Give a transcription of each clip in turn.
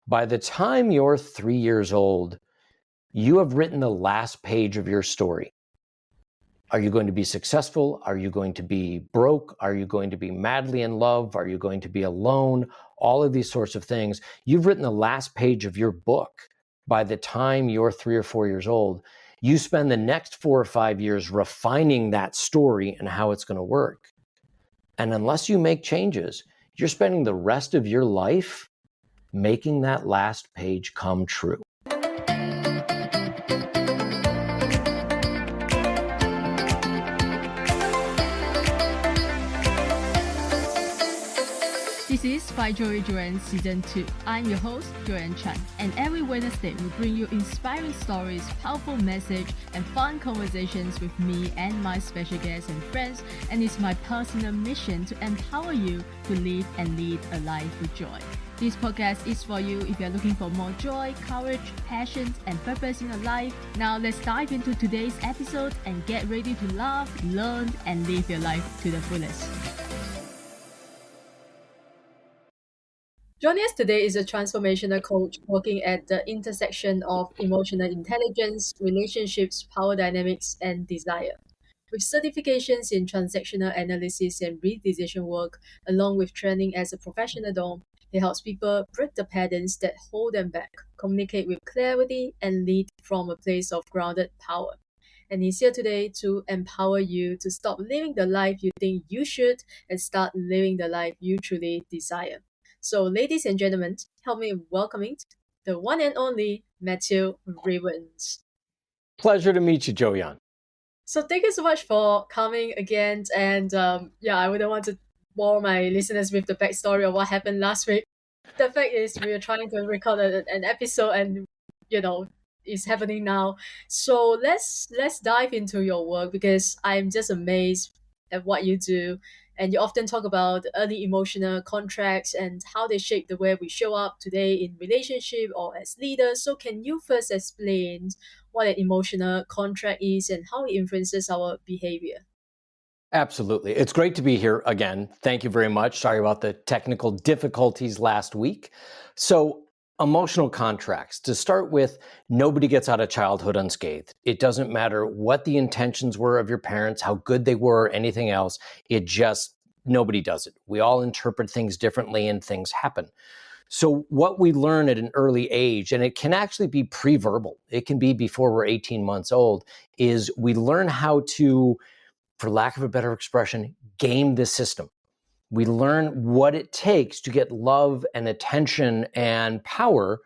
By the time you're 3 years old, you have written the last page of your story. Are you going to be successful? Are you going to be broke? Are you going to be madly in love? Are you going to be alone? All of these sorts of things. You've written the last page of your book by the time you're 3 or 4 years old. You spend the next 4 or 5 years refining that story and how it's going to work. And unless you make changes, you're spending the rest of your life making that last page come true. This is By Joey Joanne Season 2. I'm your host, Joanne Chan, and every Wednesday we bring you inspiring stories, powerful message, and fun conversations with me and my special guests and friends, and it's my personal mission to empower you to live and lead a life with joy. This podcast is for you if you're looking for more joy, courage, passion, and purpose in your life. Now let's dive into today's episode and get ready to laugh, learn, and live your life to the fullest. Joining us today is a transformational coach working at the intersection of emotional intelligence, relationships, power dynamics, and desire. With certifications in transactional analysis and decision work, along with training as a professional dom, he helps people break the patterns that hold them back, communicate with clarity, and lead from a place of grounded power. And he's here today to empower you to stop living the life you think you should and start living the life you truly desire. So, ladies and gentlemen, help me welcoming the one and only Matthew Riven. Pleasure to meet you, Joanne. So, thank you so much for coming again. And I wouldn't want to bore my listeners with the backstory of what happened last week. The fact is, we are trying to record an episode, and it's happening now. So let's dive into your work, because I'm just amazed at what you do. And you often talk about early emotional contracts and how they shape the way we show up today in relationship or as leaders. So can you first explain what an emotional contract is and how it influences our behavior? Absolutely. It's great to be here again. Thank you very much. Sorry about the technical difficulties last week. So, emotional contracts. To start with, nobody gets out of childhood unscathed. It doesn't matter what the intentions were of your parents, how good they were, or anything else. Nobody does it. We all interpret things differently and things happen. So what we learn at an early age, and it can actually be pre-verbal, it can be before we're 18 months old, is we learn how to, for lack of a better expression, game the system. We learn what it takes to get love and attention and power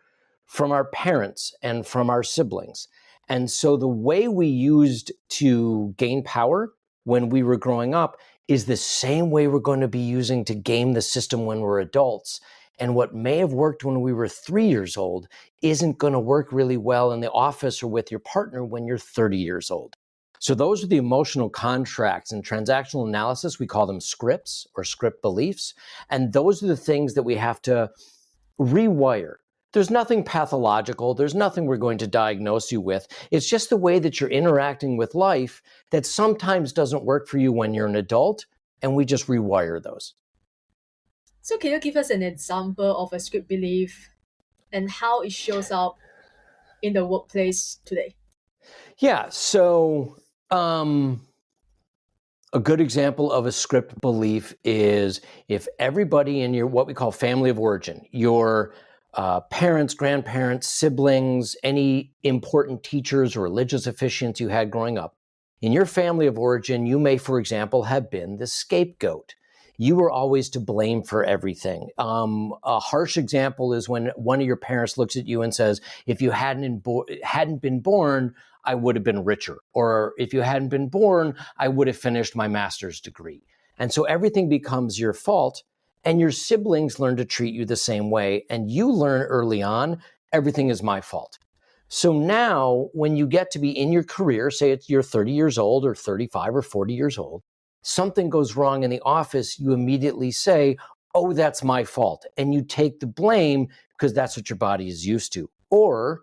from our parents and from our siblings. And so the way we used to gain power when we were growing up is the same way we're going to be using to game the system when we're adults. And what may have worked when we were 3 years old isn't going to work really well in the office or with your partner when you're 30 years old. So those are the emotional contracts. In transactional analysis, we call them scripts or script beliefs. And those are the things that we have to rewire. There's nothing pathological. There's nothing we're going to diagnose you with. It's just the way that you're interacting with life that sometimes doesn't work for you when you're an adult, and we just rewire those. So can you give us an example of a script belief and how it shows up in the workplace today? Yeah, so a good example of a script belief is if everybody in your what we call family of origin, your parents, grandparents, siblings, any important teachers or religious officiants you had growing up, in your family of origin, you may, for example, have been the scapegoat. You were always to blame for everything. A harsh example is when one of your parents looks at you and says, if you hadn't been born, I would have been richer. Or if you hadn't been born, I would have finished my master's degree. And so everything becomes your fault, and your siblings learn to treat you the same way. And you learn early on, everything is my fault. So now when you get to be in your career, say you're 30 years old or 35 or 40 years old, something goes wrong in the office, you immediately say, oh, that's my fault. And you take the blame because that's what your body is used to. Or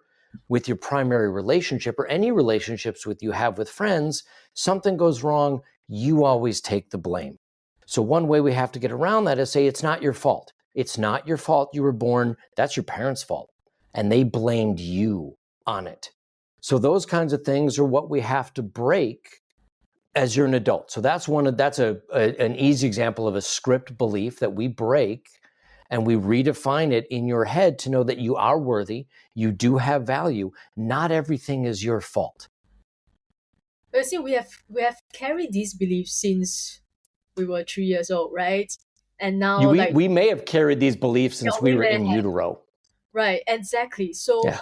with your primary relationship or any relationships you have with friends, something goes wrong, you always take the blame. So one way we have to get around that is say it's not your fault. It's not your fault you were born. That's your parents' fault. And they blamed you on it. So those kinds of things are what we have to break as you're an adult. So that's an easy example of a script belief that we break, and we redefine it in your head to know that you are worthy, you do have value. Not everything is your fault. But see, we have carried these beliefs since we were 3 years old, right? And now, We may have carried these beliefs since we were in utero. Right, exactly. So Yeah.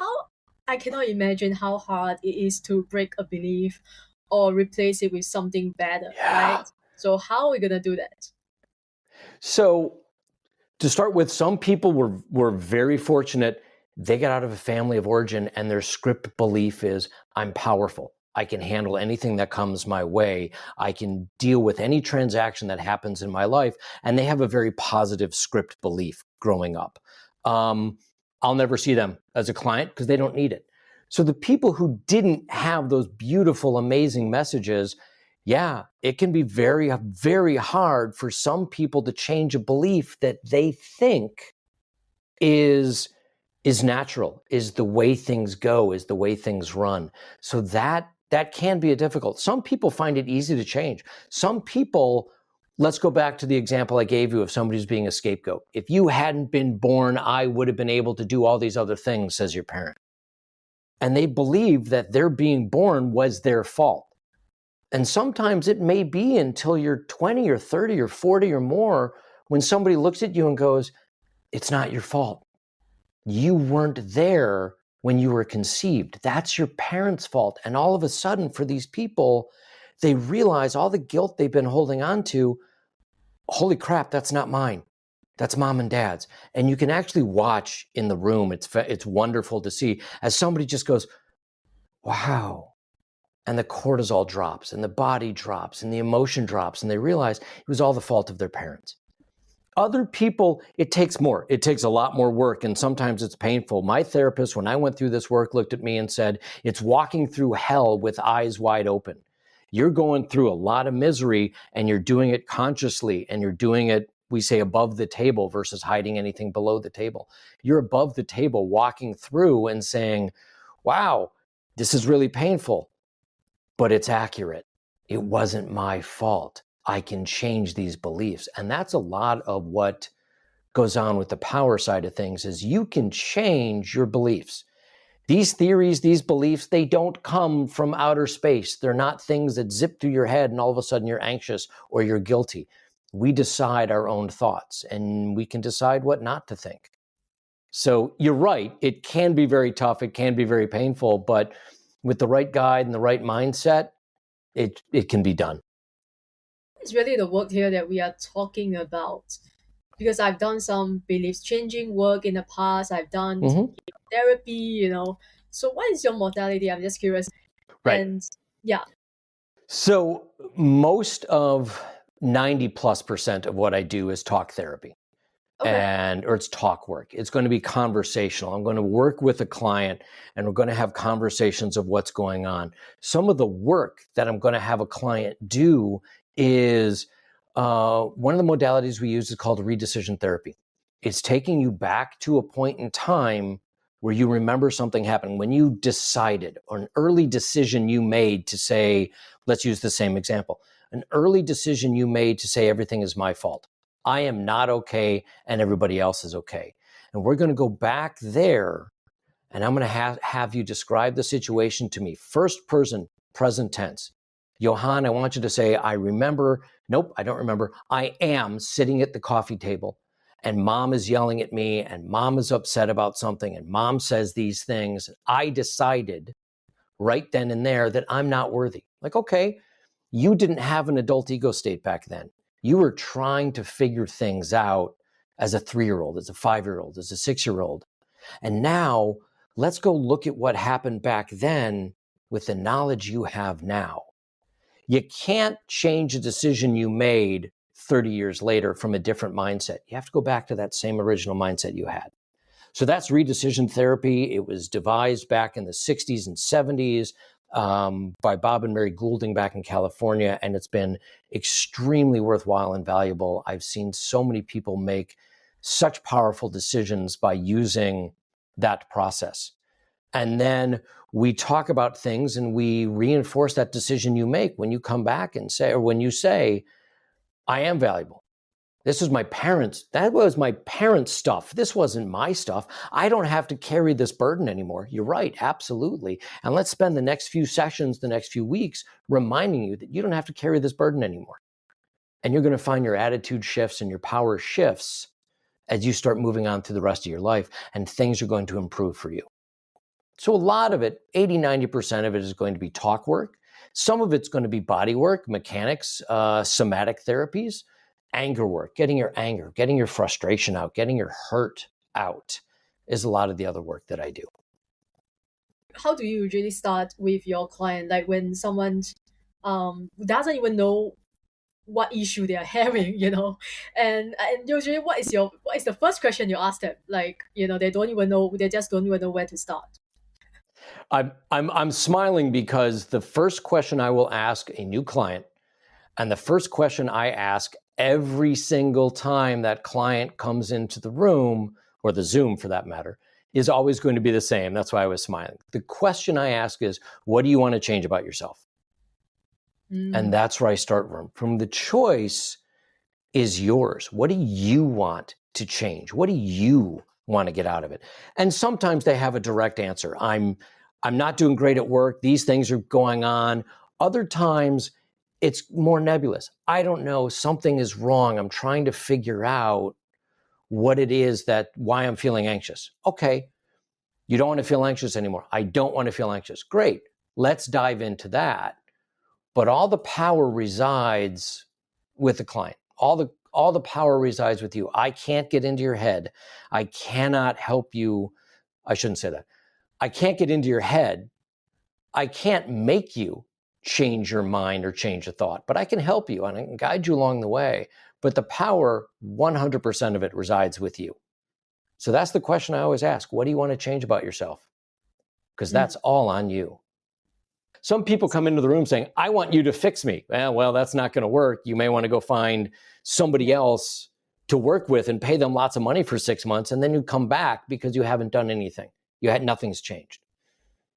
I cannot imagine how hard it is to break a belief or replace it with something better, right? So how are we gonna do that? So to start with, some people were very fortunate. They got out of a family of origin and their script belief is, I'm powerful. I can handle anything that comes my way. I can deal with any transaction that happens in my life. And they have a very positive script belief growing up. I'll never see them as a client because they don't need it. So the people who didn't have those beautiful, amazing messages, yeah, it can be very, very hard for some people to change a belief that they think is natural, is the way things go, is the way things run. So that can be difficult. Some people find it easy to change. Some people, let's go back to the example I gave you of somebody who's being a scapegoat. If you hadn't been born, I would have been able to do all these other things, says your parent. And they believe that their being born was their fault. And sometimes it may be until you're 20 or 30 or 40 or more when somebody looks at you and goes, it's not your fault. You weren't there when you were conceived. That's your parents' fault. And all of a sudden, for these people, they realize all the guilt they've been holding on to, holy crap, that's not mine. That's mom and dad's. And you can actually watch in the room. It's wonderful to see as somebody just goes, wow. And the cortisol drops and the body drops and the emotion drops and they realize it was all the fault of their parents. Other people, it takes more. It takes a lot more work and sometimes it's painful. My therapist, when I went through this work, looked at me and said, it's walking through hell with eyes wide open. You're going through a lot of misery and you're doing it consciously and you're doing it, we say, above the table versus hiding anything below the table. You're above the table walking through and saying, wow, this is really painful. But it's accurate. It wasn't my fault. I can change these beliefs. And that's a lot of what goes on with the power side of things is you can change your beliefs. These theories, these beliefs, they don't come from outer space. They're not things that zip through your head and all of a sudden you're anxious or you're guilty. We decide our own thoughts and we can decide what not to think. So you're right. It can be very tough. It can be very painful, but with the right guide and the right mindset, it can be done. It's really the work here that we are talking about. Because I've done some beliefs changing work in the past. I've done therapy, So what is your modality? I'm just curious. Right. And yeah. So most of 90+% of what I do is talk therapy. Okay. Or it's talk work. It's going to be conversational. I'm going to work with a client and we're going to have conversations of what's going on. Some of the work that I'm going to have a client do is one of the modalities we use is called redecision therapy. It's taking you back to a point in time where you remember something happened, when you decided, or an early decision you made to say, let's use the same example, an early decision you made to say everything is my fault. I am not okay and everybody else is okay. And we're going to go back there and I'm going to have you describe the situation to me. First person, present tense. Johan, I want you to say, I remember. Nope, I don't remember. I am sitting at the coffee table and mom is yelling at me and mom is upset about something and mom says these things. I decided right then and there that I'm not worthy. Like, okay, you didn't have an adult ego state back then. You were trying to figure things out as a 3-year-old, as a 5-year-old, as a 6-year-old. And now let's go look at what happened back then with the knowledge you have now. You can't change a decision you made 30 years later from a different mindset. You have to go back to that same original mindset you had. So that's redecision therapy. It was devised back in the 60s and 70s by Bob and Mary Goulding back in California, and it's been extremely worthwhile and valuable. I've seen so many people make such powerful decisions by using that process. And then we talk about things and we reinforce that decision you make when you come back and say, or when you say, I am valuable. This was my parents. That was my parents' stuff. This wasn't my stuff. I don't have to carry this burden anymore. You're right, absolutely. And let's spend the next few sessions, the next few weeks, reminding you that you don't have to carry this burden anymore. And you're going to find your attitude shifts and your power shifts as you start moving on through the rest of your life, and things are going to improve for you. So a lot of it, 80-90% of it is going to be talk work. Some of it's going to be body work, mechanics, somatic therapies, anger work, getting your frustration out, getting your hurt out is a lot of the other work that I do. How do you usually start with your client? Like when someone doesn't even know what issue they are having, and usually what is the first question you ask them? Like, they just don't even know where to start. I'm smiling because the first question I will ask a new client, and the first question I ask every single time that client comes into the room, or the Zoom for that matter, is always going to be the same. That's why I was smiling. The question I ask is, what do you want to change about yourself? And that's where I start from. The choice is yours. What do you want to change? What do you want to get out of it? And sometimes they have a direct answer. I'm not doing great at work. These things are going on. Other times it's more nebulous. I don't know. Something is wrong. I'm trying to figure out what it is why I'm feeling anxious. Okay. You don't want to feel anxious anymore. I don't want to feel anxious. Great. Let's dive into that. But all the power resides with the client. All the power resides with you. I can't get into your head. I cannot help you. I shouldn't say that. I can't get into your head. I can't make you change your mind or change a thought, but I can help you and I can guide you along the way. But the power, 100% of it resides with you. So that's the question I always ask. What do you want to change about yourself? Because that's all on you. Some people come into the room saying, I want you to fix me. Well, that's not going to work. You may want to go find somebody else to work with and pay them lots of money for 6 months. And then you come back because you haven't done anything. Nothing's changed.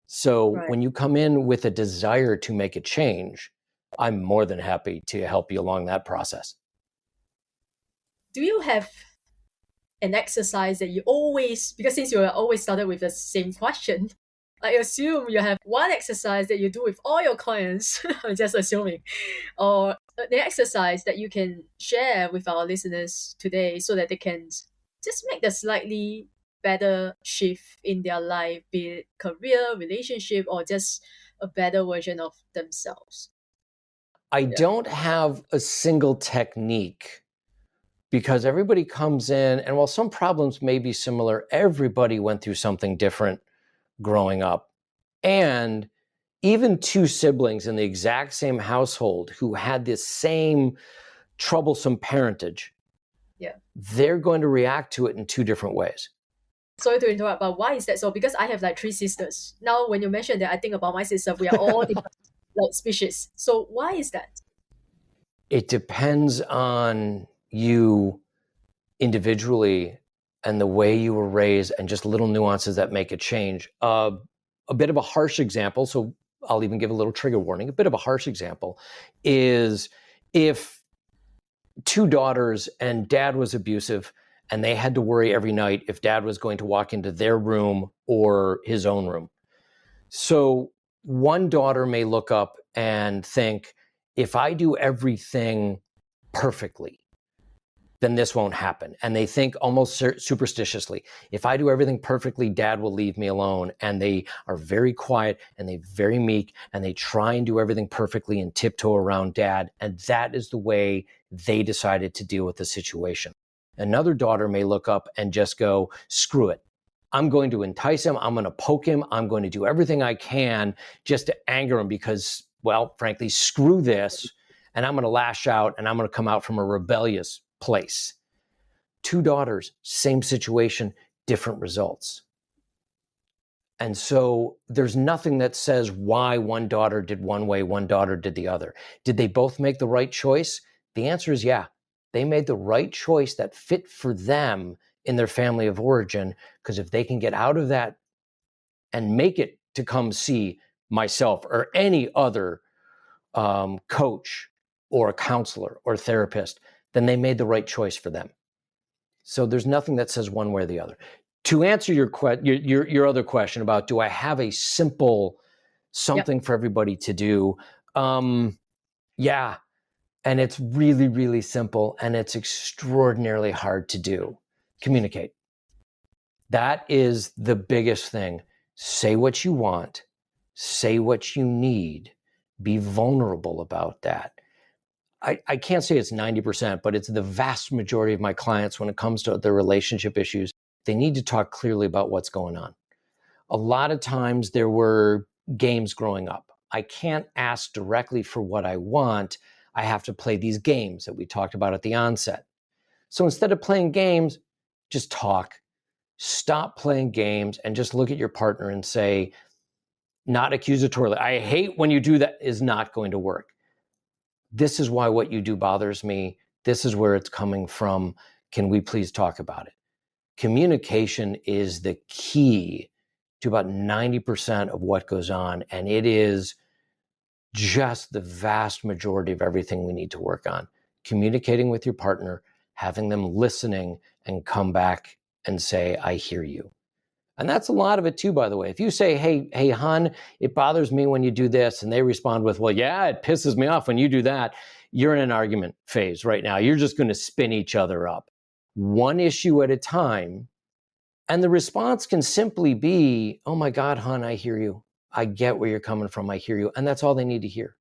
So when you come in with a desire to make a change, I'm more than happy to help you along that process. Do you have an exercise that you always, because since you always started with the same question, I assume you have one exercise that you do with all your clients, I'm just assuming, or the exercise that you can share with our listeners today so that they can just make the slightly better shift in their life, be it career, relationship, or just a better version of themselves? I don't have a single technique because everybody comes in, and while some problems may be similar, everybody went through something different growing up. And even two siblings in the exact same household who had this same troublesome parentage, they're going to react to it in two different ways. Sorry to interrupt, but why is that so? Because I have like 3 sisters. Now, when you mentioned that, I think about my sister, we are all different like species. So why is that? It depends on you individually and the way you were raised and just little nuances that make a change. A bit of a harsh example, so I'll even give a little trigger warning. A bit of a harsh example is if 2 daughters and dad was abusive and they had to worry every night if dad was going to walk into their room or his own room. So one daughter may look up and think, if I do everything perfectly, then this won't happen. And they think almost superstitiously, if I do everything perfectly, dad will leave me alone. And they are very quiet and they're very meek and they try and do everything perfectly and tiptoe around dad. And that is the way they decided to deal with the situation. Another daughter may look up and just go, screw it. I'm going to entice him. I'm going to poke him. I'm going to do everything I can just to anger him because, well, frankly, screw this. And I'm going to lash out and I'm going to come out from a rebellious place. 2 daughters, same situation, different results. And so there's nothing that says why one daughter did one way, one daughter did the other. Did they both make the right choice? The answer is yeah. They made the right choice that fit for them in their family of origin, because if they can get out of that and make it to come see myself or any other coach or a counselor or therapist, then they made the right choice for them. So there's nothing that says one way or the other. To answer your other question about, do I have a simple something for everybody to do? Yeah. And it's really, really simple, and it's extraordinarily hard to do. Communicate. That is the biggest thing. Say what you want. Say what you need. Be vulnerable about that. I can't say it's 90%, but it's the vast majority of my clients when it comes to their relationship issues. They need to talk clearly about what's going on. A lot of times there were games growing up. I can't ask directly for what I want. I have to play these games that we talked about at the onset. So instead of playing games, just talk. Stop playing games and just look at your partner and say, not accusatorily, I hate when you do that, is not going to work. This is why what you do bothers me. This is where it's coming from. Can we please talk about it? Communication is the key to about 90% of what goes on, and it is just the vast majority of everything we need to work on. Communicating with your partner, having them listening and come back and say, I hear you. And that's a lot of it too, by the way. If you say, hey, hon, it bothers me when you do this, and they respond with, well, yeah, it pisses me off when you do that, you're in an argument phase right now. You're just going to spin each other up. One issue at a time. And the response can simply be, oh my God, hon, I hear you. I get where you're coming from. I hear you. And that's all they need to hear.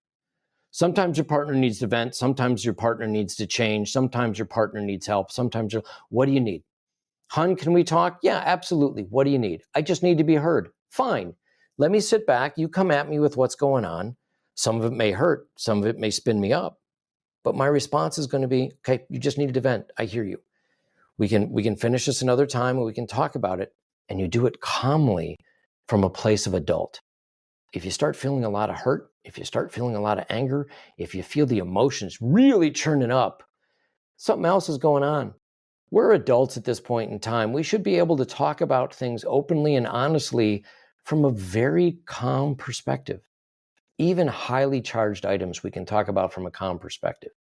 Sometimes your partner needs to vent. Sometimes your partner needs to change. Sometimes your partner needs help. Sometimes what do you need? Hun, can we talk? Yeah, absolutely. What do you need? I just need to be heard. Fine. Let me sit back. You come at me with what's going on. Some of it may hurt. Some of it may spin me up. But my response is going to be, okay, you just needed to vent. I hear you. We can finish this another time, and we can talk about it. And you do it calmly from a place of adult. If you start feeling a lot of hurt, if you start feeling a lot of anger, if you feel the emotions really churning up, something else is going on. We're adults at this point in time. We should be able to talk about things openly and honestly from a very calm perspective. Even highly charged items we can talk about from a calm perspective.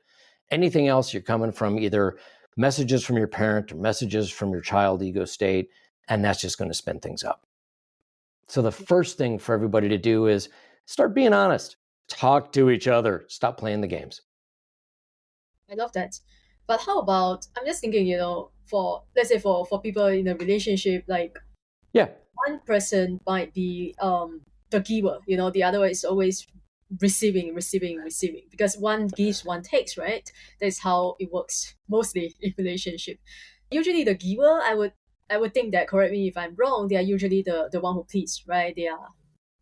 Anything else, you're coming from either messages from your parent or messages from your child ego state, and that's just going to spin things up. So the first thing for everybody to do is start being honest. Talk to each other. Stop playing the games. I love that. But how about, I'm just thinking, for, let's say for people in a relationship, like Yeah. one person might be the giver, the other is always receiving, because one gives, one takes, right? That's how it works mostly in relationship. Usually the giver, I would think that, correct me if I'm wrong, they are usually the one who please, right?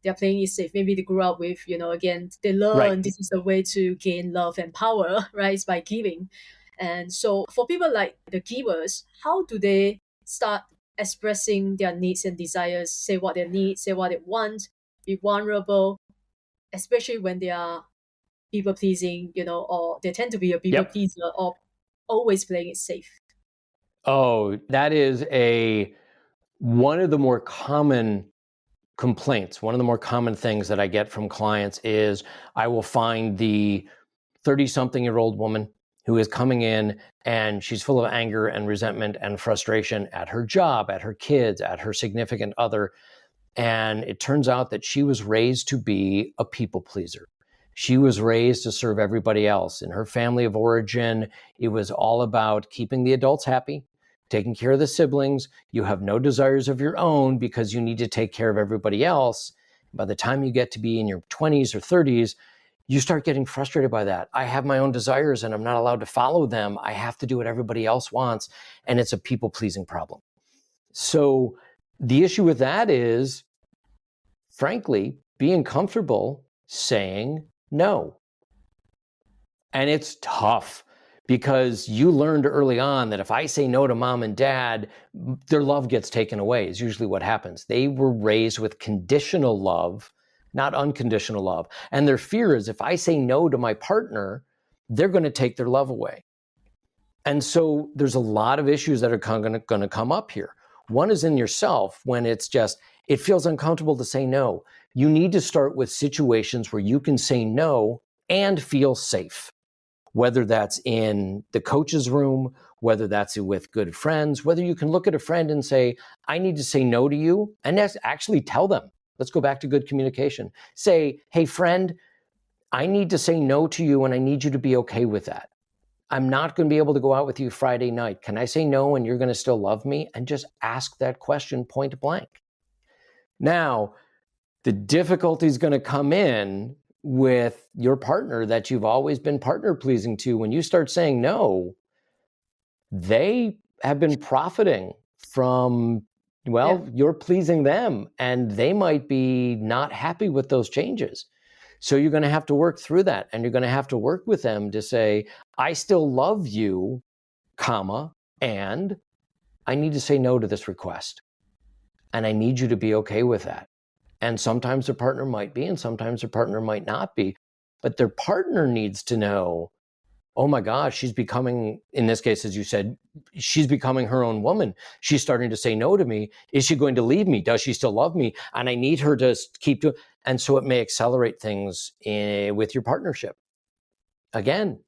They're playing it safe. Maybe they grew up with, again, they learn Right. this is the way to gain love and power, right? It's by giving. And so for people like the givers, how do they start expressing their needs and desires, say what they need, say what they want, be vulnerable, especially when they are people pleasing, or they tend to be a people pleaser, or always playing it safe? Oh, that is one of the more common complaints. One of the more common things that I get from clients is I will find the 30-something-year-old woman who is coming in and she's full of anger and resentment and frustration at her job, at her kids, at her significant other. And it turns out that she was raised to be a people pleaser. She was raised to serve everybody else. In her family of origin, it was all about keeping the adults happy, taking care of the siblings. You have no desires of your own because you need to take care of everybody else. By the time you get to be in your 20s or 30s, you start getting frustrated by that. I have my own desires and I'm not allowed to follow them. I have to do what everybody else wants. And it's a people-pleasing problem. So the issue with that is, frankly, being comfortable saying no. And it's tough because you learned early on that if I say no to mom and dad, their love gets taken away, is usually what happens. They were raised with conditional love, not unconditional love. And their fear is if I say no to my partner, they're going to take their love away. And so there's a lot of issues that are going to come up here. One is in yourself when it's just, it feels uncomfortable to say no. You need to start with situations where you can say no and feel safe, whether that's in the coach's room, whether that's with good friends, whether you can look at a friend and say, I need to say no to you, and actually tell them. Let's go back to good communication. Say, hey, friend, I need to say no to you, and I need you to be okay with that. I'm not going to be able to go out with you Friday night. Can I say no and you're going to still love me? And just ask that question point blank. Now, the difficulty is going to come in with your partner that you've always been partner pleasing to. When you start saying no, they have been profiting from, you're pleasing them, and they might be not happy with those changes. So you're going to have to work through that, and you're going to have to work with them to say, I still love you, comma, and I need to say no to this request. And I need you to be okay with that. And sometimes their partner might be, and sometimes their partner might not be. But their partner needs to know, oh my gosh, she's becoming, in this case, as you said, she's becoming her own woman. She's starting to say no to me. Is she going to leave me? Does she still love me? And I need her to keep doing. And so it may accelerate things with your partnership. Again,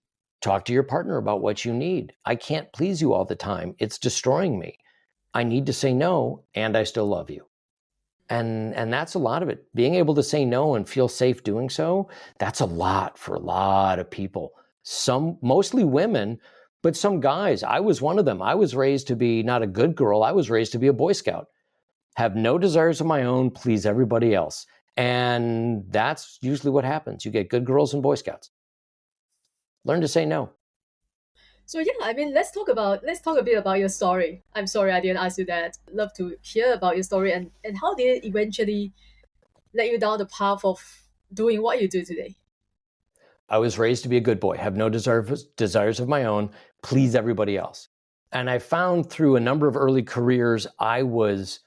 talk to your partner about what you need. I can't please you all the time. It's destroying me. I need to say no, and I still love you. And that's a lot of it. Being able to say no and feel safe doing so, that's a lot for a lot of people. Some, mostly women, but some guys. I was one of them. I was raised to be not a good girl. I was raised to be a Boy Scout. Have no desires of my own, please everybody else. And that's usually what happens. You get good girls and Boy Scouts. Learn to say no. So yeah, I mean, let's talk a bit about your story. I'm sorry I didn't ask you that. Love to hear about your story and how did it eventually let you down the path of doing what you do today? I was raised to be a good boy, have no desires of my own, please everybody else. And I found through a number of early careers, I was,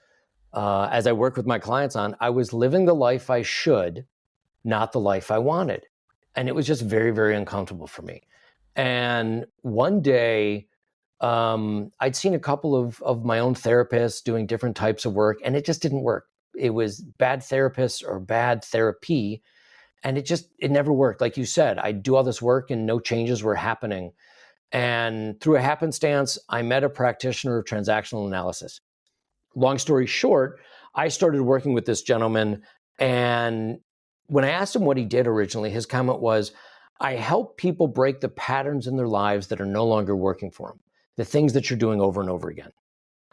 as I work with my clients on, I was living the life I should, not the life I wanted. And it was just very, very uncomfortable for me. And one day, I'd seen a couple of my own therapists doing different types of work, and it just didn't work. It was bad therapists or bad therapy, and it never worked. Like you said, I'd do all this work and no changes were happening. And through a happenstance, I met a practitioner of transactional analysis. Long story short, I started working with this gentleman, and when I asked him what he did originally, his comment was, I help people break the patterns in their lives that are no longer working for them, the things that you're doing over and over again.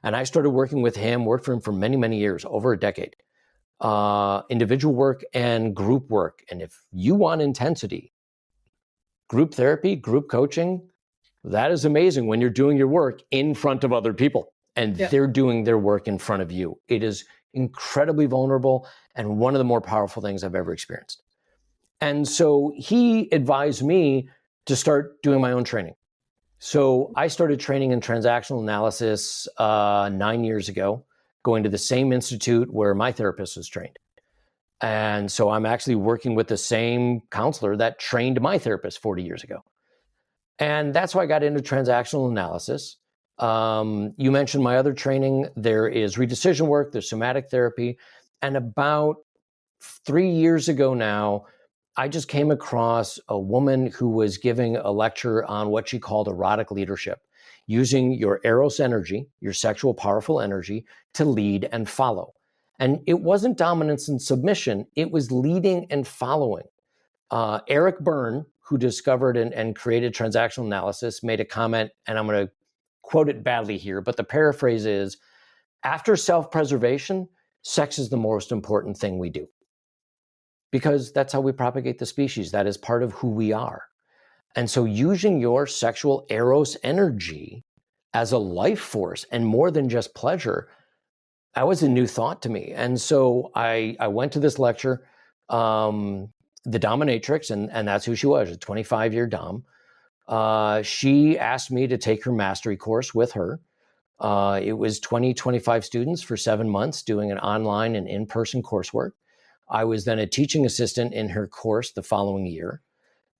And I started working with him, worked for him for many, many years, over a decade, individual work and group work. And if you want intensity, group therapy, group coaching, that is amazing when you're doing your work in front of other people and they're doing their work in front of you. It is incredibly vulnerable and one of the more powerful things I've ever experienced. And so he advised me to start doing my own training. So I started training in transactional analysis 9 years ago, going to the same institute where my therapist was trained. And so I'm actually working with the same counselor that trained my therapist 40 years ago. And that's how I got into transactional analysis. You mentioned my other training. There is redecision work, there's somatic therapy. And about 3 years ago now, I just came across a woman who was giving a lecture on what she called erotic leadership, using your eros energy, your sexual powerful energy, to lead and follow. And it wasn't dominance and submission, it was leading and following. Eric Byrne, who discovered and created transactional analysis, made a comment, and I'm going to quote it badly here, but the paraphrase is, after self-preservation, sex is the most important thing we do. Because that's how we propagate the species. That is part of who we are. And so using your sexual eros energy as a life force and more than just pleasure, that was a new thought to me. And so I went to this lecture, the dominatrix, and that's who she was, a 25-year dom. She asked me to take her mastery course with her. It was 25 students for 7 months doing an online and in-person coursework. I was then a teaching assistant in her course the following year.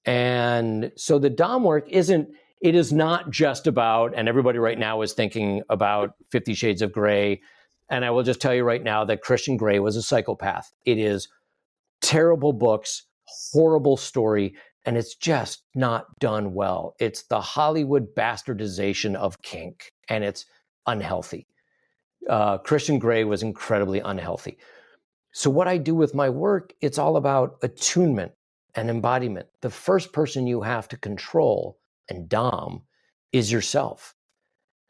And so the dom work isn't It is not just about, and everybody right now is thinking about 50 Shades of Grey. And I will just tell you right now that Christian Grey was a psychopath. It is terrible books, horrible story, and it's just not done well. It's the Hollywood bastardization of kink, and it's unhealthy. Christian Grey was incredibly unhealthy. So what I do with my work, it's all about attunement and embodiment. The first person you have to control and dom is yourself.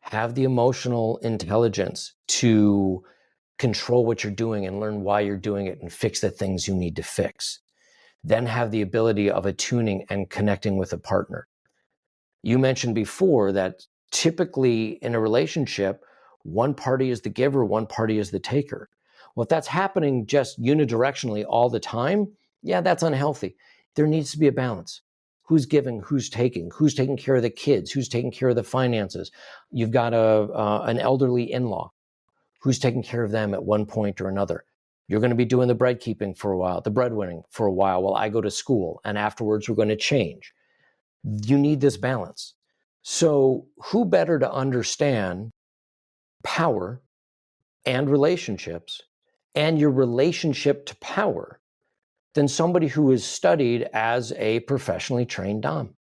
Have the emotional intelligence to control what you're doing and learn why you're doing it and fix the things you need to fix. Then have the ability of attuning and connecting with a partner. You mentioned before that typically in a relationship, one party is the giver, one party is the taker. Well, if that's happening just unidirectionally all the time, yeah, that's unhealthy. There needs to be a balance. Who's giving, who's taking care of the kids, who's taking care of the finances. You've got an elderly in-law. Who's taking care of them at one point or another? You're going to be doing the bread keeping for a while, the breadwinning for a while I go to school, and afterwards we're going to change. You need this balance. So who better to understand power and relationships and your relationship to power than somebody who is studied as a professionally trained dom?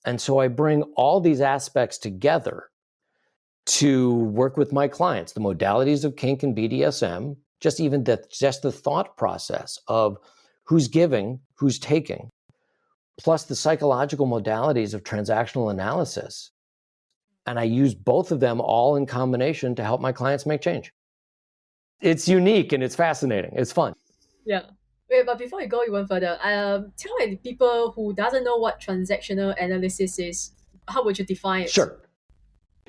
And so I bring all these aspects together to work with my clients, the modalities of kink and BDSM, just the thought process of who's giving, who's taking, plus the psychological modalities of transactional analysis. And I use both of them all in combination to help my clients make change. It's unique and it's fascinating. It's fun. Yeah. Wait, but before you go even further, tell any people who doesn't know what transactional analysis is, how would you define it? Sure.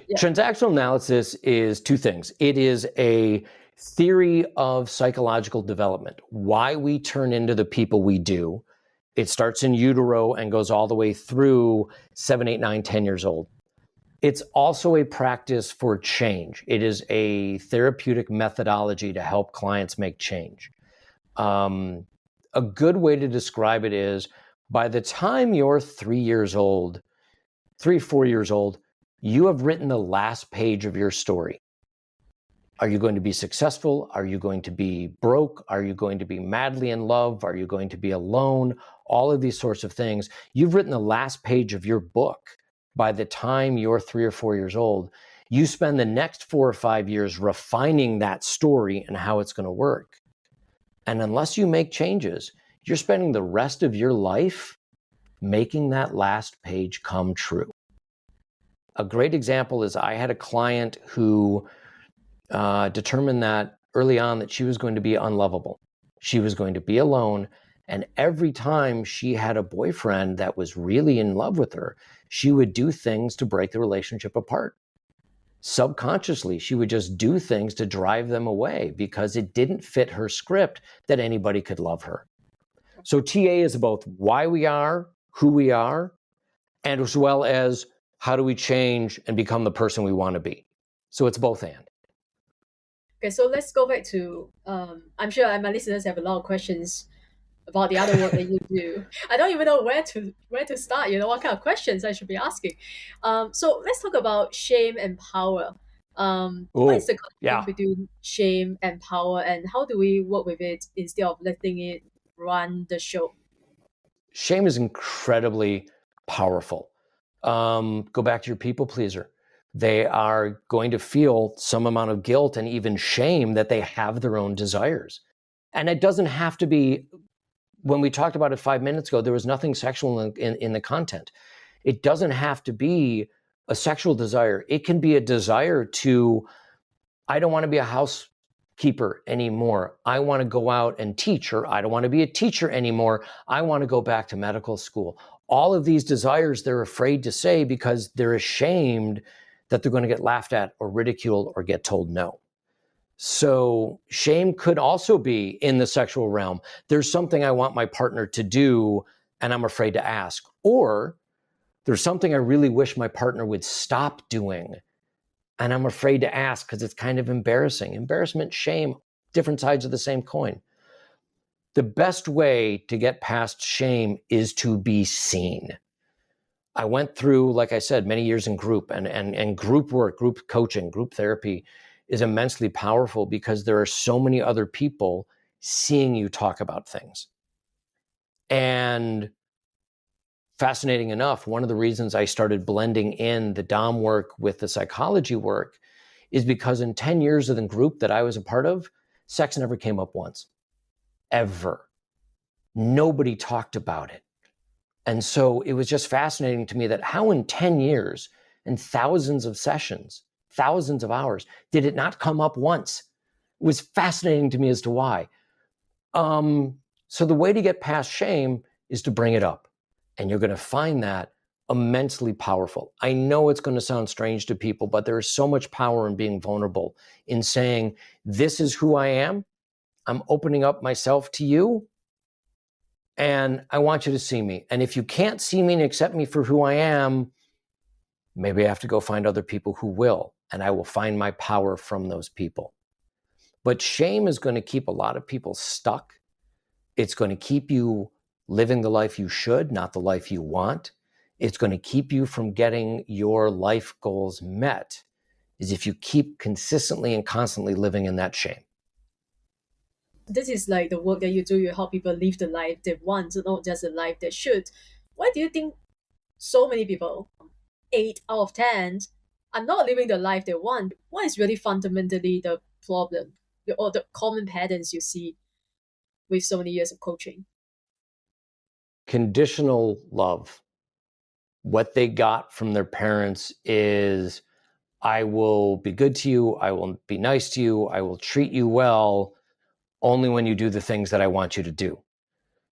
Yeah. Transactional analysis is two things. It is a theory of psychological development, why we turn into the people we do. It starts in utero and goes all the way through 7, 8, 9, 10 years old. It's also a practice for change. It is a therapeutic methodology to help clients make change. A good way to describe it is by the time you're 3 years old, 3, 4 years old, you have written the last page of your story. Are you going to be successful? Are you going to be broke? Are you going to be madly in love? Are you going to be alone? All of these sorts of things. You've written the last page of your book by the time you're 3 or 4 years old. You spend the next 4 or 5 years refining that story and how it's going to work. And unless you make changes, you're spending the rest of your life making that last page come true. A great example is I had a client who determined that early on that she was going to be unlovable. She was going to be alone. And every time she had a boyfriend that was really in love with her, she would do things to break the relationship apart. Subconsciously, she would just do things to drive them away because it didn't fit her script that anybody could love her. So TA is both why we are, who we are, and as well as how do we change and become the person we want to be. So it's both and. Okay, so let's go back to, I'm sure my listeners have a lot of questions about the other work that you do. I don't even know where to start, what kind of questions I should be asking. So let's talk about shame and power. What is the connection between shame and power, and how do we work with it instead of letting it run the show? Shame is incredibly powerful. Go back to your people pleaser. They are going to feel some amount of guilt and even shame that they have their own desires. And it doesn't have to be, when we talked about it 5 minutes ago, there was nothing sexual in the content. It doesn't have to be a sexual desire. It can be a desire to, I don't want to be a housekeeper anymore. I want to go out and teach, or I don't want to be a teacher anymore. I want to go back to medical school. All of these desires they're afraid to say because they're ashamed that they're going to get laughed at or ridiculed or get told no. So shame could also be in the sexual realm. There's something I want my partner to do and I'm afraid to ask. Or there's something I really wish my partner would stop doing and I'm afraid to ask because it's kind of embarrassing. Embarrassment, shame, different sides of the same coin. The best way to get past shame is to be seen. I went through, like I said, many years in group, and group work, group coaching, group therapy is immensely powerful because there are so many other people seeing you talk about things. And fascinating enough, one of the reasons I started blending in the Dom work with the psychology work is because in 10 years of the group that I was a part of, sex never came up once, ever. Nobody talked about it. And so it was just fascinating to me that how in 10 years and thousands of sessions, thousands of hours, did it not come up once? It was fascinating to me as to why. So the way to get past shame is to bring it up. And you're going to find that immensely powerful. I know it's going to sound strange to people, but there is so much power in being vulnerable, in saying, this is who I am. I'm opening up myself to you. And I want you to see me. And if you can't see me and accept me for who I am, maybe I have to go find other people who will. And I will find my power from those people. But shame is going to keep a lot of people stuck. It's going to keep you living the life you should, not the life you want. It's going to keep you from getting your life goals met, is if you keep consistently and constantly living in that shame. This is like the work that you do. You help people live the life they want, not just the life they should. Why do you think so many people, 8 out of 10, are not living the life they want? What is really fundamentally the problem or the common patterns you see with so many years of coaching? Conditional love. What they got from their parents is, I will be good to you, I will be nice to you, I will treat you well, only when you do the things that I want you to do.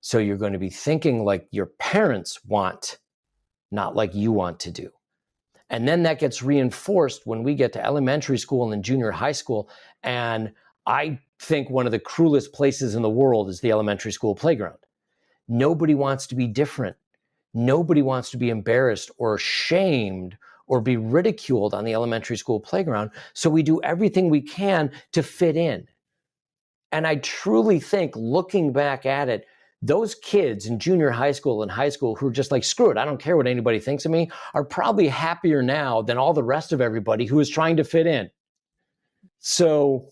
So you're going to be thinking like your parents want, not like you want to do. And then that gets reinforced when we get to elementary school and then junior high school. And I think one of the cruelest places in the world is the elementary school playground. Nobody wants to be different. Nobody wants to be embarrassed or shamed or be ridiculed on the elementary school playground. So we do everything we can to fit in. And I truly think, looking back at it, those kids in junior high school and high school who are just like, screw it, I don't care what anybody thinks of me, are probably happier now than all the rest of everybody who is trying to fit in. So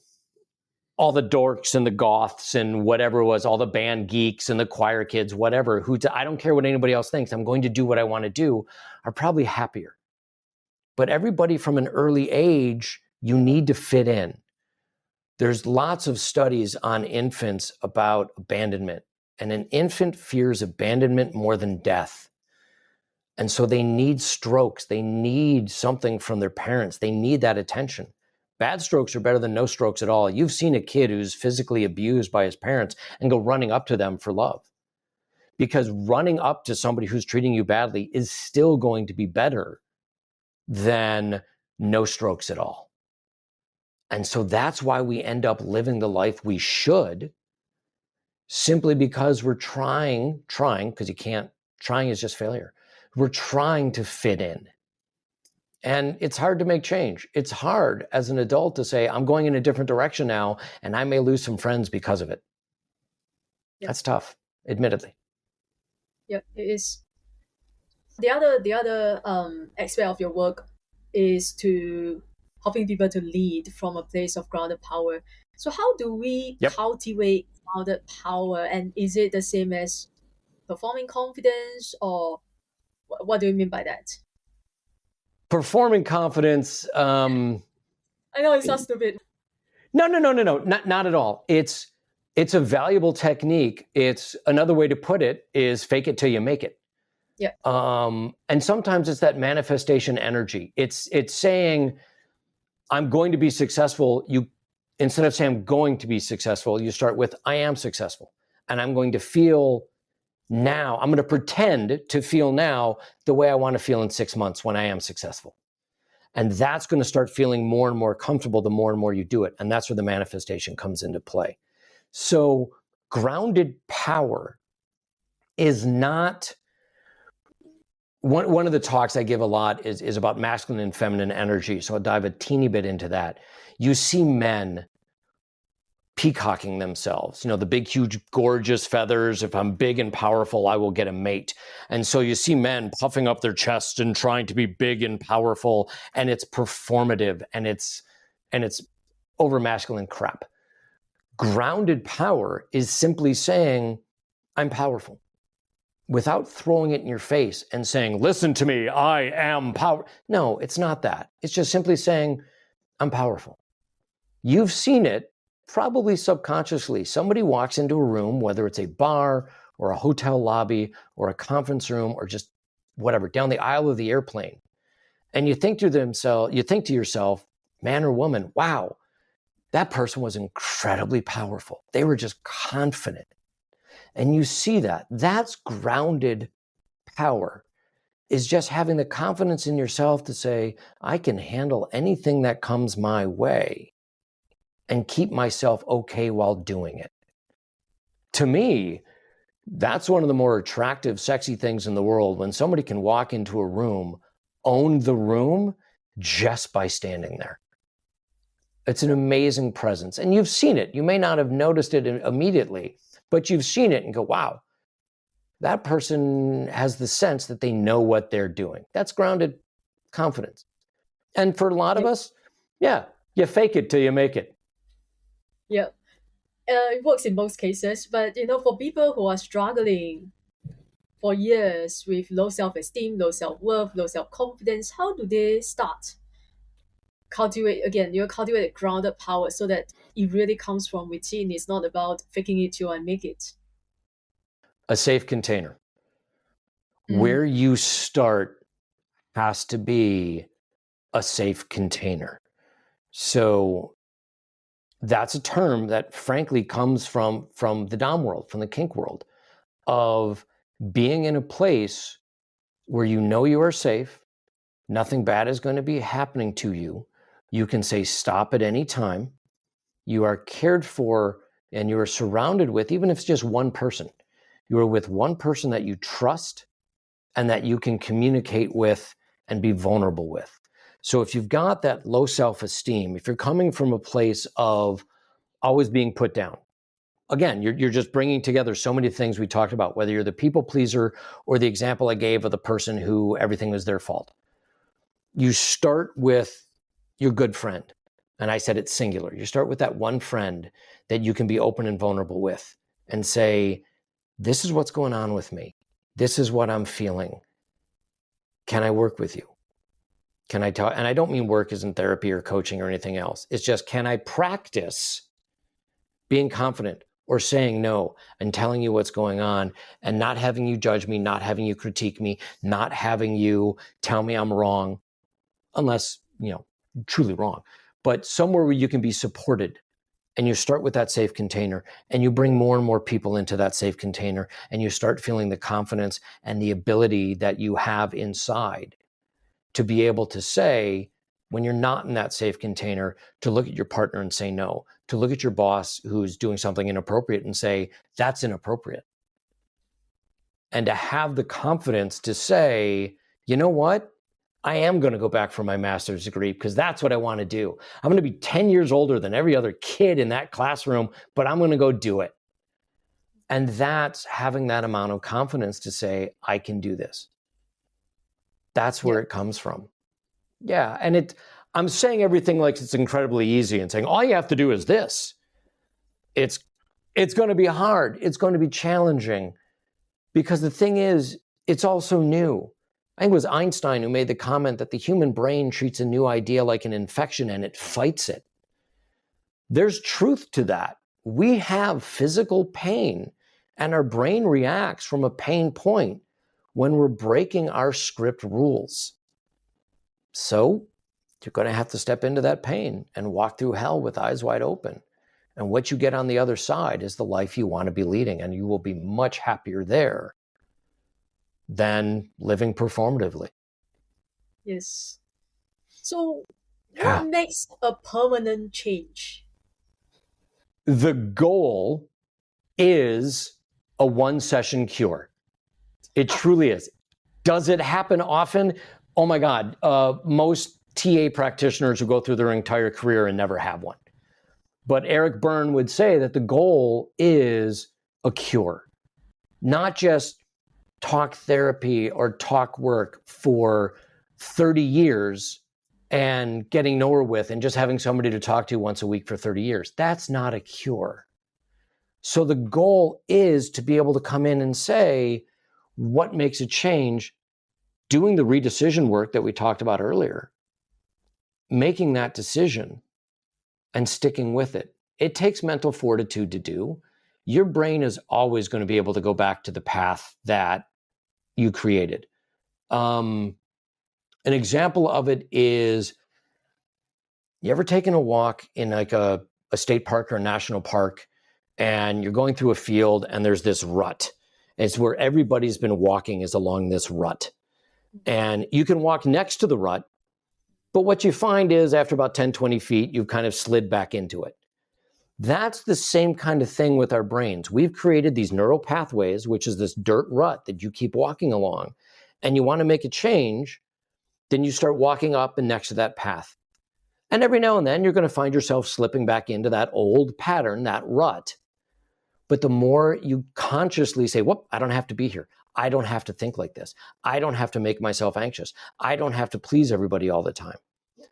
all the dorks and the goths and whatever it was, all the band geeks and the choir kids, whatever, I don't care what anybody else thinks, I'm going to do what I want to do, are probably happier. But everybody from an early age, you need to fit in. There's lots of studies on infants about abandonment, and an infant fears abandonment more than death. And so they need strokes. They need something from their parents. They need that attention. Bad strokes are better than no strokes at all. You've seen a kid who's physically abused by his parents and go running up to them for love. Because running up to somebody who's treating you badly is still going to be better than no strokes at all. And so that's why we end up living the life we should, simply because we're trying, because you can't, trying is just failure. We're trying to fit in. And it's hard to make change. It's hard as an adult to say, I'm going in a different direction now, and I may lose some friends because of it. Yep. That's tough, admittedly. Yeah, it is. The other aspect of your work is to helping people to lead from a place of grounded power. So how do we cultivate grounded power? And is it the same as performing confidence, or what do you mean by that? Performing confidence. I know it sounds stupid. No, not at all. It's a valuable technique. It's another way to put it is fake it till you make it. Yeah. And sometimes it's that manifestation energy. It's saying, I'm going to be successful. You, instead of saying I'm going to be successful, you start with I am successful, and I'm going to feel now. I'm going to pretend to feel now the way I want to feel in 6 months when I am successful. And that's going to start feeling more and more comfortable the more and more you do it. And that's where the manifestation comes into play. So grounded power is not, one of the talks I give a lot is about masculine and feminine energy. So I'll dive a teeny bit into that. You see men, peacocking themselves. The big, huge, gorgeous feathers. If I'm big and powerful, I will get a mate. And so you see men puffing up their chest and trying to be big and powerful, and it's performative, and it's over masculine crap. Grounded power is simply saying, I'm powerful, without throwing it in your face and saying, listen to me, I am power. No, it's not that. It's just simply saying, I'm powerful. You've seen it, probably subconsciously. Somebody walks into a room, whether it's a bar or a hotel lobby or a conference room or just whatever, down the aisle of the airplane. And you think to yourself, man or woman, wow, that person was incredibly powerful. They were just confident. And you see that. That's grounded power, is just having the confidence in yourself to say, I can handle anything that comes my way and keep myself okay while doing it. To me, that's one of the more attractive, sexy things in the world, when somebody can walk into a room, own the room just by standing there. It's an amazing presence. And you've seen it. You may not have noticed it immediately, but you've seen it and go, wow, that person has the sense that they know what they're doing. That's grounded confidence. And for a lot of us, yeah, you fake it till you make it. Yeah. It works in most cases, but for people who are struggling for years with low self-esteem, low self-worth, low self-confidence, how do they start cultivate a grounded power so that it really comes from within? It's not about faking it till I make it. A safe container. Where you start has to be a safe container. So that's a term that frankly comes from the dom world, from the kink world, of being in a place where you are safe, nothing bad is going to be happening to you. You can say stop at any time. You are cared for, and you are surrounded with, even if it's just one person, you are with one person that you trust and that you can communicate with and be vulnerable with. So if you've got that low self-esteem, if you're coming from a place of always being put down, again, you're just bringing together so many things we talked about, whether you're the people pleaser or the example I gave of the person who everything was their fault. You start with your good friend. And I said it's singular. You start with that one friend that you can be open and vulnerable with and say, this is what's going on with me. This is what I'm feeling. Can I work with you? Can I talk? And I don't mean work as in therapy or coaching or anything else. It's just, can I practice being confident or saying no and telling you what's going on and not having you judge me, not having you critique me, not having you tell me I'm wrong, unless, truly wrong, but somewhere where you can be supported. And you start with that safe container and you bring more and more people into that safe container and you start feeling the confidence and the ability that you have inside to be able to say, when you're not in that safe container, to look at your partner and say no, to look at your boss who's doing something inappropriate and say, that's inappropriate. And to have the confidence to say, you know what? I am going to go back for my master's degree because that's what I want to do. I'm going to be 10 years older than every other kid in that classroom, but I'm going to go do it. And that's having that amount of confidence to say, I can do this. That's where it comes from. Yeah. And I'm saying everything like it's incredibly easy and saying, all you have to do is this. It's going to be hard. It's going to be challenging because the thing is, it's also new. I think it was Einstein who made the comment that the human brain treats a new idea like an infection and it fights it. There's truth to that. We have physical pain and our brain reacts from a pain point when we're breaking our script rules. So you're going to have to step into that pain and walk through hell with eyes wide open. And what you get on the other side is the life you want to be leading, and you will be much happier there than living performatively. Yes. So what makes a permanent change? The goal is a one-session cure. It truly is. Does it happen often? Oh my God. Most TA practitioners who go through their entire career and never have one. But Eric Berne would say that the goal is a cure, not just talk therapy or talk work for 30 years and getting nowhere with and just having somebody to talk to once a week for 30 years. That's not a cure. So the goal is to be able to come in and say, what makes a change? Doing the redecision work that we talked about earlier, making that decision and sticking with it. It takes mental fortitude to do. Your brain is always going to be able to go back to the path that you created. An example of it is, you ever taken a walk in like a state park or a national park, and you're going through a field and there's this rut? It's where everybody's been walking, is along this rut. And you can walk next to the rut, but what you find is after about 10, 20 feet, you've kind of slid back into it. That's the same kind of thing with our brains. We've created these neural pathways, which is this dirt rut that you keep walking along, and you want to make a change, then you start walking up and next to that path. And every now and then you're going to find yourself slipping back into that old pattern, that rut. But the more you consciously say, whoop, I don't have to be here. I don't have to think like this. I don't have to make myself anxious. I don't have to please everybody all the time.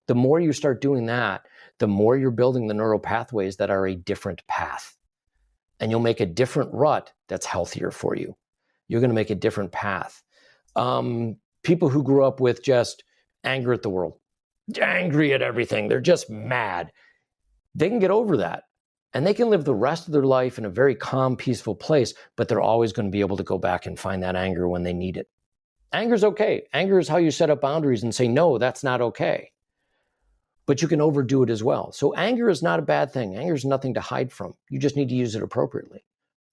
The more you start doing that, the more you're building the neural pathways that are a different path. And you'll make a different rut that's healthier for you. You're going to make a different path. People who grew up with just anger at the world, angry at everything, they're just mad. They can get over that. And they can live the rest of their life in a very calm, peaceful place, but they're always going to be able to go back and find that anger when they need it. Anger is okay. Anger is how you set up boundaries and say, no, that's not okay. But you can overdo it as well. So anger is not a bad thing. Anger is nothing to hide from. You just need to use it appropriately.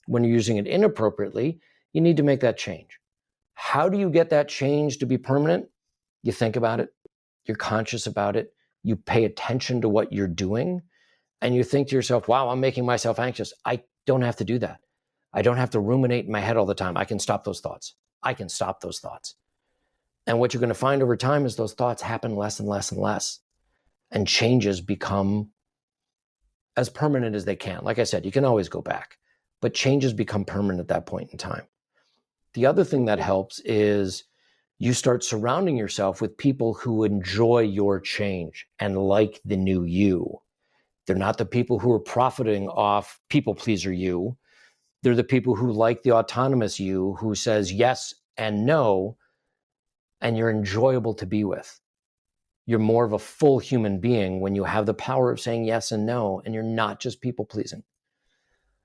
When you're using it inappropriately, you need to make that change. How do you get that change to be permanent? You think about it. You're conscious about it. You pay attention to what you're doing. And you think to yourself, wow, I'm making myself anxious. I don't have to do that. I don't have to ruminate in my head all the time. I can stop those thoughts. I can stop those thoughts. And what you're going to find over time is those thoughts happen less and less and less. And changes become as permanent as they can. Like I said, you can always go back, but changes become permanent at that point in time. The other thing that helps is you start surrounding yourself with people who enjoy your change and like the new you. They're not the people who are profiting off people pleaser you. They're the people who like the autonomous you, who says yes and no, and you're enjoyable to be with. You're more of a full human being when you have the power of saying yes and no, and you're not just people pleasing.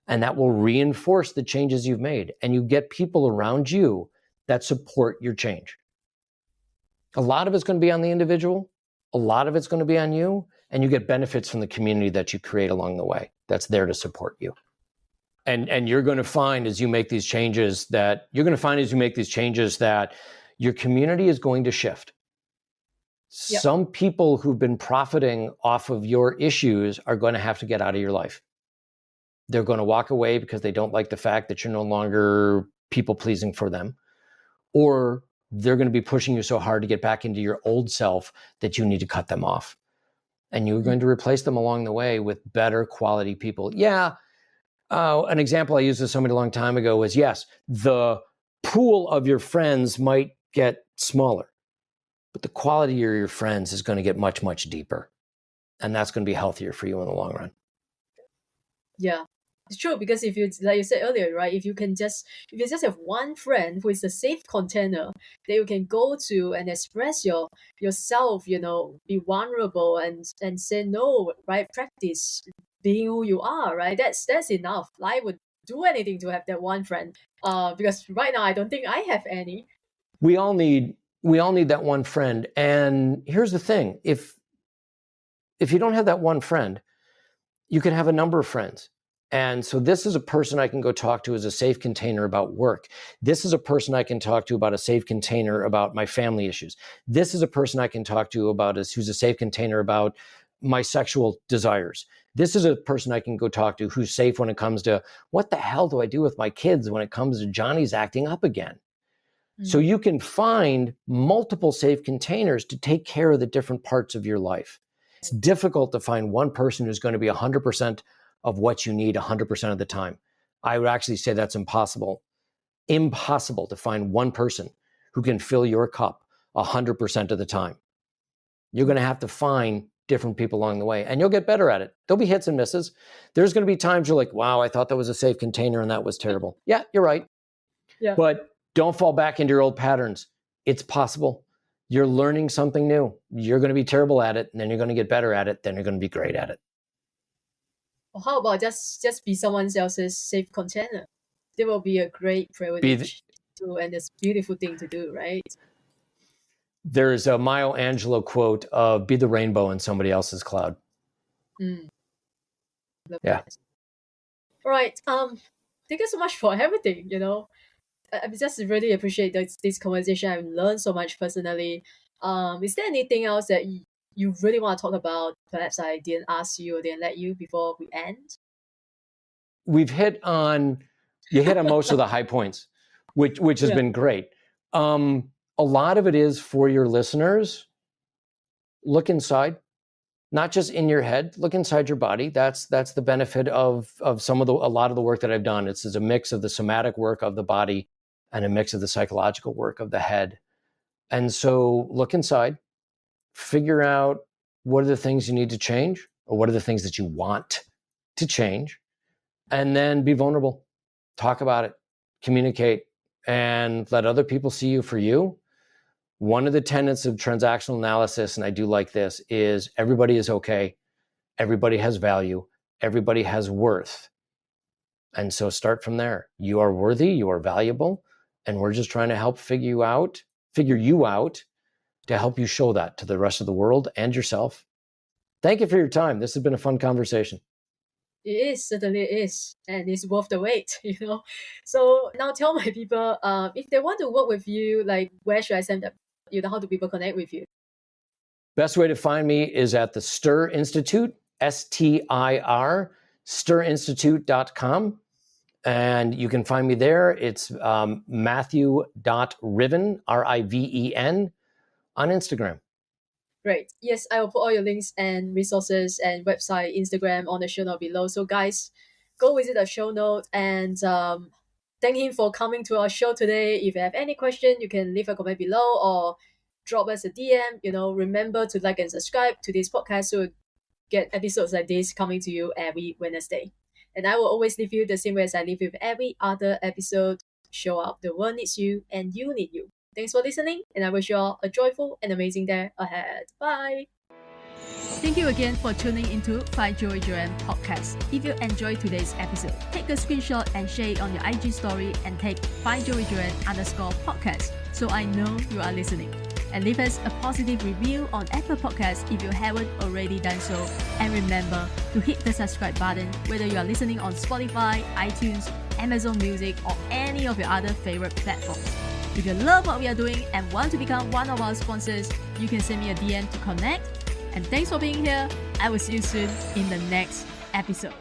And that will reinforce the changes you've made. And you get people around you that support your change. A lot of it's going to be on the individual. A lot of it's going to be on you. And you get benefits from the community that you create along the way that's there to support you. And you're going to find as you make these changes that your community is going to shift. Yep. Some people who've been profiting off of your issues are going to have to get out of your life. They're going to walk away because they don't like the fact that you're no longer people pleasing for them. Or they're going to be pushing you so hard to get back into your old self that you need to cut them off. And you're going to replace them along the way with better quality people. Yeah. An example I used with somebody a long time ago was, yes, the pool of your friends might get smaller, but the quality of your friends is going to get much, much deeper. And that's going to be healthier for you in the long run. Yeah, it's true, because if you, like you said earlier, right, if you just have one friend who is a safe container that you can go to and express yourself, be vulnerable and say no, right? Practice being who you are, right? That's enough. I would do anything to have that one friend. Because right now I don't think I have any. We all need that one friend. And here's the thing: if you don't have that one friend, you can have a number of friends. And so this is a person I can go talk to as a safe container about work. This is a person I can talk to about a safe container about my family issues. This is a person I can talk to about who's a safe container about my sexual desires. This is a person I can go talk to who's safe when it comes to what the hell do I do with my kids when it comes to Johnny's acting up again. Mm-hmm. So you can find multiple safe containers to take care of the different parts of your life. It's difficult to find one person who's going to be 100% of what you need 100% of the time. I would actually say that's impossible. Impossible to find one person who can fill your cup 100% of the time. You're going to have to find different people along the way, and you'll get better at it. There'll be hits and misses. There's going to be times you're like, wow, I thought that was a safe container and that was terrible. Yeah, you're right. Yeah. But don't fall back into your old patterns. It's possible. You're learning something new. You're going to be terrible at it, and then you're going to get better at it. Then you're going to be great at it. Or how about just be someone else's safe container? It will be a great privilege and it's a beautiful thing to do, right? There's a Maya Angelou quote of "Be the rainbow in somebody else's cloud." Yeah. All right. Thank you so much for everything. I just really appreciate this conversation. I've learned so much personally. Is there anything else that you really want to talk about? Perhaps I didn't ask you or didn't let you before we end. You hit on most of the high points, which has been great. A lot of it is for your listeners. Look inside, not just in your head. Look inside your body. That's the benefit of a lot of the work that I've done. It's a mix of the somatic work of the body and a mix of the psychological work of the head. And so look inside, figure out what are the things you need to change, or what are the things that you want to change, and then be vulnerable. Talk about it, communicate, and let other people see you for you. One of the tenets of transactional analysis, and I do like this, is everybody is okay. Everybody has value. Everybody has worth. And so start from there. You are worthy, you are valuable, and we're just trying to help figure you out to help you show that to the rest of the world and yourself. Thank you for your time. This has been a fun conversation. It is, certainly is, and it's worth the wait, So now tell my people, if they want to work with you, like where should I send them? How do people connect with you? Best way to find me is at the STIR Institute, STIR, stirinstitute.com. And you can find me there. It's Matthew.Riven, RIVEN, on Instagram. Great. Yes, I will put all your links and resources and website, Instagram on the show note below. So guys, go visit the show note and thank him for coming to our show today. If you have any question, you can leave a comment below or drop us a DM. Remember to like and subscribe to this podcast so you get episodes like this coming to you every Wednesday. And I will always leave you the same way as I leave you with every other episode. Show up. The world needs you and you need you. Thanks for listening, and I wish you all a joyful and amazing day ahead. Bye! Thank you again for tuning into Find Joy Joanne podcast. If you enjoyed today's episode, take a screenshot and share it on your IG story and tag FindJoyJoanne_podcast so I know you are listening. And leave us a positive review on Apple Podcasts if you haven't already done so. And remember to hit the subscribe button whether you are listening on Spotify, iTunes, Amazon Music, or any of your other favorite platforms. If you love what we are doing and want to become one of our sponsors, you can send me a DM to connect. And thanks for being here. I will see you soon in the next episode.